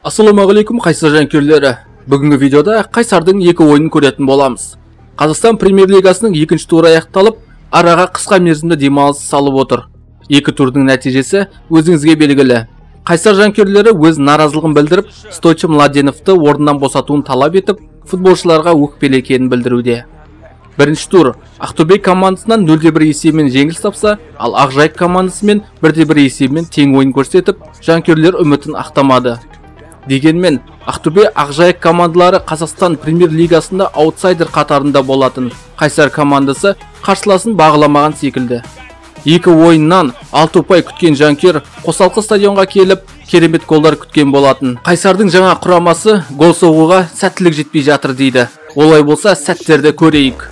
Ассалаумағалейкум қайсар жанкүйерлері. Бүгінгі видеода Қайсардың екі ойынын көретін боламыз. Қазақстан Премьер-лигасының екінші туры аяқталып, араға қысқа мерзімді демалыс салып отыр. Екі турдың нәтижесі өзіңізге белгілі. Қайсар жанкүйерлері өз наразылығын білдіріп, Стойчо Младеновты орнынан босатуын талап етіп, футболшыларға өкпелі екенін білдіруде. Бірінші тур Ақтөбе командасынан 0-1 есебімен жеңіліс тапса, ал Ақжайық командасымен 1-1 есебімен тең ойын көрсетіп, жанкүйерлер үмітін ақтамады. Дегенмен, Ақтөбе Ақжайық командалары Қазақстан Премьер-лигасында аутсайдер қатарында болатын. Қайсар командасы қарсыласын бағаламаған секілді. Екі ойыннан 6 ұпай күткен жанкүйер қосалқы стадионға келіп, керемет голдар күткен болатын. Қайсардың жаңа құрамасы гол соғуға сәттілік жетпей жатыр дейді. Олай болса, сәттерді көрейік.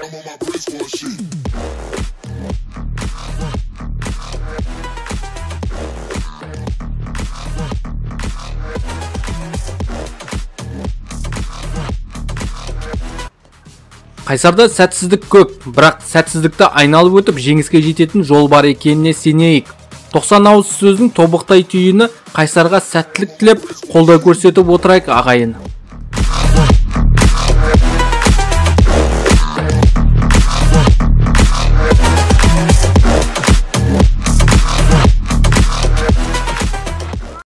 I'm on my brace for a shit. Қайсарда сәтсіздік көп, бірақ сәтсіздікті айналып өтіп жеңіске жететін жол бар екеніне сенейік. 90 ауыз сөздің тобықтай түйіні Қайсарға сәттілік тілеп, қолдау көрсетіп отырайық ағайын.